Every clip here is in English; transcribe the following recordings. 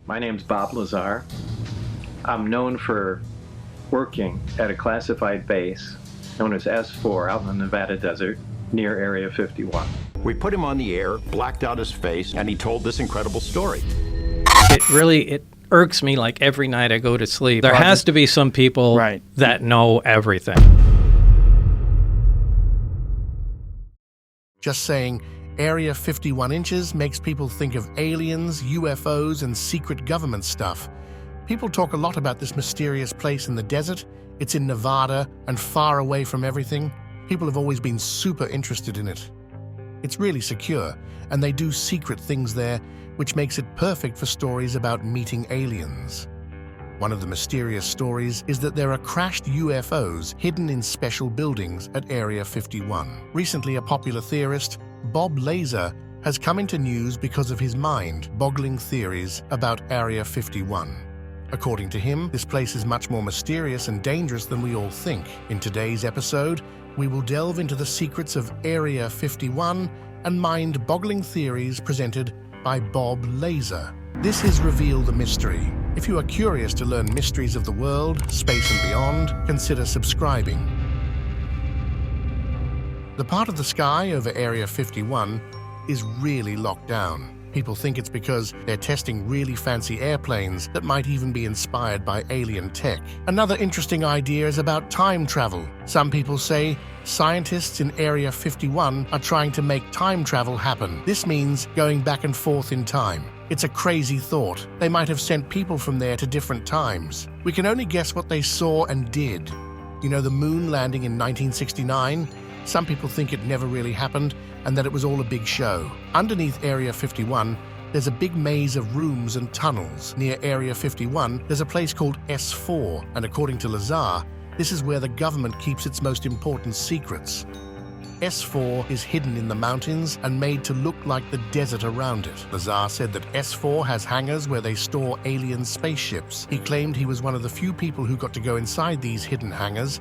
My name's Bob Lazar. I'm known for working at a classified base known as S4 out in the Nevada desert near Area 51. We put him on the air, blacked out his face, and he told this incredible story. It irks me like every night I go to sleep. There has to be some people that know everything. Just saying, Area 51 inches makes people think of aliens, UFOs, and secret government stuff. People talk a lot about this mysterious place in the desert. It's in Nevada and far away from everything. People have always been super interested in it. It's really secure, and they do secret things there, which makes it perfect for stories about meeting aliens. One of the mysterious stories is that there are crashed UFOs hidden in special buildings at Area 51. Recently, a popular theorist, Bob Lazar, has come into news because of his mind-boggling theories about Area 51. According to him, this place is much more mysterious and dangerous than we all think. In today's episode, we will delve into the secrets of Area 51 and mind-boggling theories presented by Bob Lazar. This is Reveal the Mystery. If you are curious to learn mysteries of the world, space and beyond, consider subscribing. The part of the sky over Area 51 is really locked down. People think it's because they're testing really fancy airplanes that might even be inspired by alien tech. Another interesting idea is about time travel. Some people say scientists in Area 51 are trying to make time travel happen. This means going back and forth in time. It's a crazy thought. They might have sent people from there to different times. We can only guess what they saw and did. You know, the moon landing in 1969? Some people think it never really happened and that it was all a big show. Underneath Area 51, there's a big maze of rooms and tunnels. Near Area 51, there's a place called S4, and according to Lazar, this is where the government keeps its most important secrets. S4 is hidden in the mountains and made to look like the desert around it. Lazar said that S4 has hangars where they store alien spaceships. He claimed he was one of the few people who got to go inside these hidden hangars,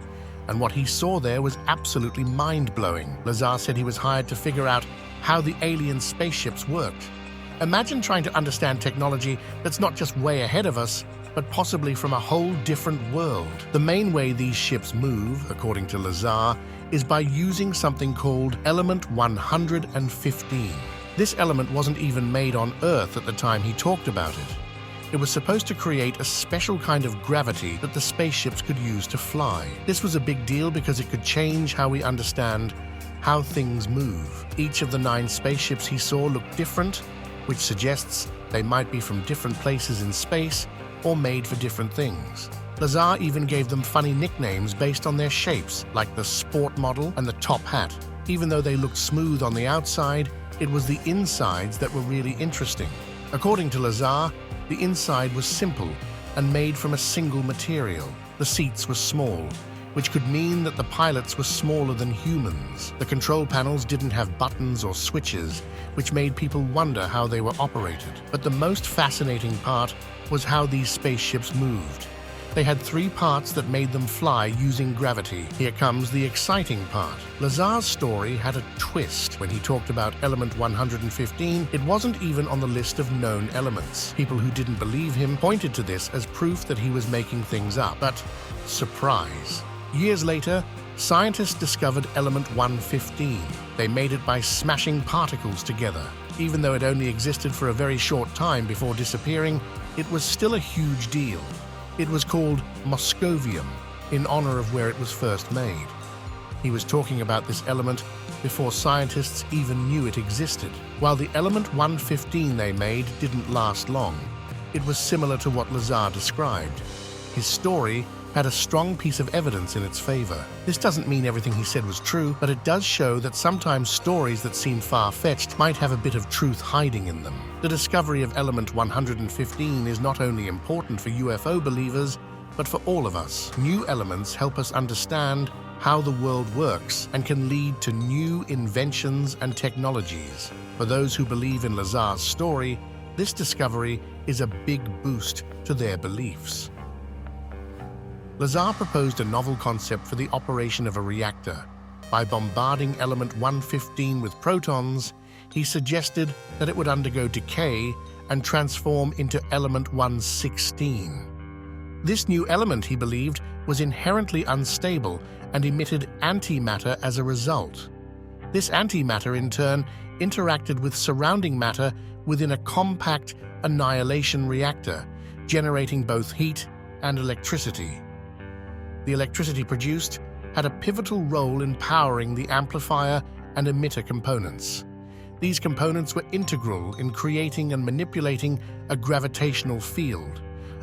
and what he saw there was absolutely mind-blowing. Lazar said he was hired to figure out how the alien spaceships worked. Imagine trying to understand technology that's not just way ahead of us, but possibly from a whole different world. The main way these ships move, according to Lazar, is by using something called element 115. This element wasn't even made on Earth at the time he talked about it. It was supposed to create a special kind of gravity that the spaceships could use to fly. This was a big deal because it could change how we understand how things move. Each of the 9 spaceships he saw looked different, which suggests they might be from different places in space or made for different things. Lazar even gave them funny nicknames based on their shapes, like the sport model and the top hat. Even though they looked smooth on the outside, it was the insides that were really interesting. According to Lazar, the inside was simple and made from a single material. The seats were small, which could mean that the pilots were smaller than humans. The control panels didn't have buttons or switches, which made people wonder how they were operated. But the most fascinating part was how these spaceships moved. They had 3 parts that made them fly using gravity. Here comes the exciting part. Lazar's story had a twist. When he talked about element 115, it wasn't even on the list of known elements. People who didn't believe him pointed to this as proof that he was making things up. But surprise. Years later, scientists discovered element 115. They made it by smashing particles together. Even though it only existed for a very short time before disappearing, it was still a huge deal. It was called Moscovium, in honor of where it was first made. He was talking about this element before scientists even knew it existed. While the element 115 they made didn't last long, it was similar to what Lazar described. His story had a strong piece of evidence in its favor. This doesn't mean everything he said was true, but it does show that sometimes stories that seem far-fetched might have a bit of truth hiding in them. The discovery of element 115 is not only important for UFO believers, but for all of us. New elements help us understand how the world works and can lead to new inventions and technologies. For those who believe in Lazar's story, this discovery is a big boost to their beliefs. Lazar proposed a novel concept for the operation of a reactor. By bombarding element 115 with protons, he suggested that it would undergo decay and transform into element 116. This new element, he believed, was inherently unstable and emitted antimatter as a result. This antimatter, in turn, interacted with surrounding matter within a compact annihilation reactor, generating both heat and electricity. The electricity produced had a pivotal role in powering the amplifier and emitter components. These components were integral in creating and manipulating a gravitational field,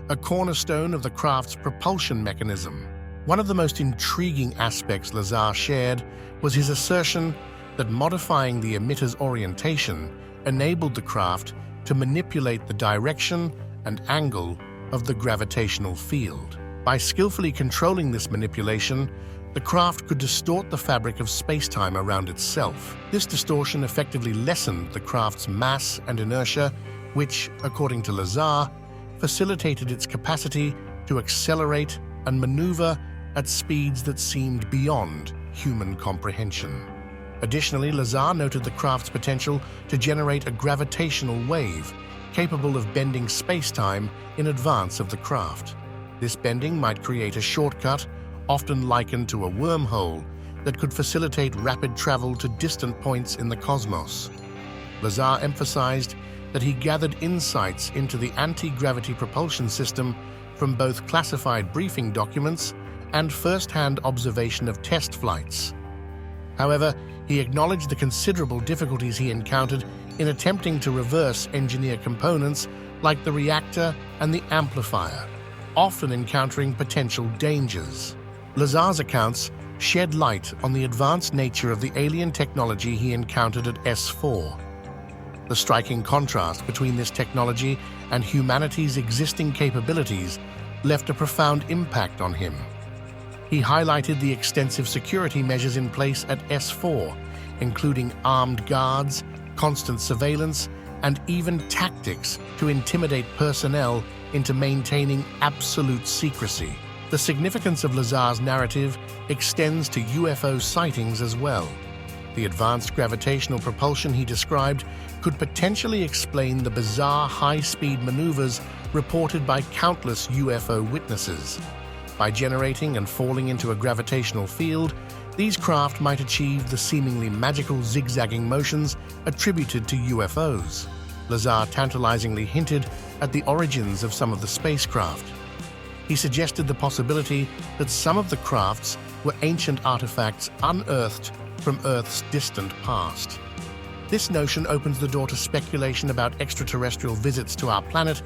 a cornerstone of the craft's propulsion mechanism. One of the most intriguing aspects Lazar shared was his assertion that modifying the emitter's orientation enabled the craft to manipulate the direction and angle of the gravitational field. By skillfully controlling this manipulation, the craft could distort the fabric of space-time around itself. This distortion effectively lessened the craft's mass and inertia, which, according to Lazar, facilitated its capacity to accelerate and maneuver at speeds that seemed beyond human comprehension. Additionally, Lazar noted the craft's potential to generate a gravitational wave capable of bending space-time in advance of the craft. This bending might create a shortcut, often likened to a wormhole, that could facilitate rapid travel to distant points in the cosmos. Lazar emphasized that he gathered insights into the anti-gravity propulsion system from both classified briefing documents and first-hand observation of test flights. However, he acknowledged the considerable difficulties he encountered in attempting to reverse engineer components like the reactor and the amplifier, often encountering potential dangers. Lazar's accounts shed light on the advanced nature of the alien technology he encountered at S4. The striking contrast between this technology and humanity's existing capabilities left a profound impact on him. He highlighted the extensive security measures in place at S4, including armed guards, constant surveillance, and even tactics to intimidate personnel into maintaining absolute secrecy. The significance of Lazar's narrative extends to UFO sightings as well. The advanced gravitational propulsion he described could potentially explain the bizarre high-speed maneuvers reported by countless UFO witnesses. By generating and falling into a gravitational field, these craft might achieve the seemingly magical zigzagging motions attributed to UFOs. Lazar tantalizingly hinted at the origins of some of the spacecraft. He suggested the possibility that some of the crafts were ancient artifacts unearthed from Earth's distant past. This notion opens the door to speculation about extraterrestrial visits to our planet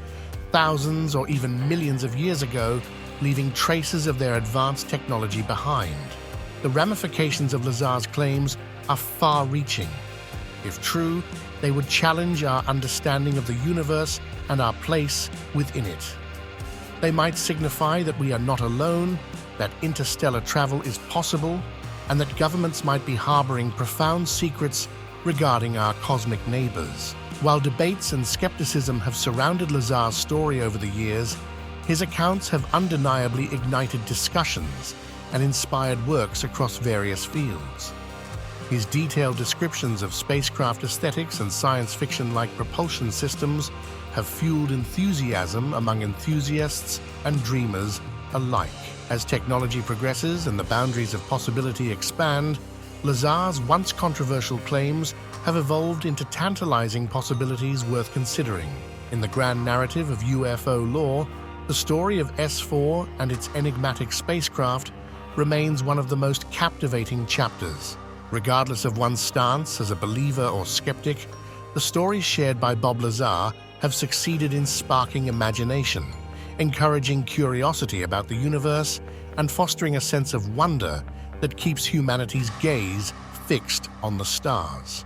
thousands or even millions of years ago, leaving traces of their advanced technology behind. The ramifications of Lazar's claims are far-reaching. If true, they would challenge our understanding of the universe and our place within it. They might signify that we are not alone, that interstellar travel is possible, and that governments might be harboring profound secrets regarding our cosmic neighbors. While debates and skepticism have surrounded Lazar's story over the years, his accounts have undeniably ignited discussions and inspired works across various fields. His detailed descriptions of spacecraft aesthetics and science fiction-like propulsion systems have fueled enthusiasm among enthusiasts and dreamers alike. As technology progresses and the boundaries of possibility expand, Lazar's once controversial claims have evolved into tantalizing possibilities worth considering. In the grand narrative of UFO lore, the story of S4 and its enigmatic spacecraft remains one of the most captivating chapters. Regardless of one's stance as a believer or skeptic, the stories shared by Bob Lazar have succeeded in sparking imagination, encouraging curiosity about the universe, and fostering a sense of wonder that keeps humanity's gaze fixed on the stars.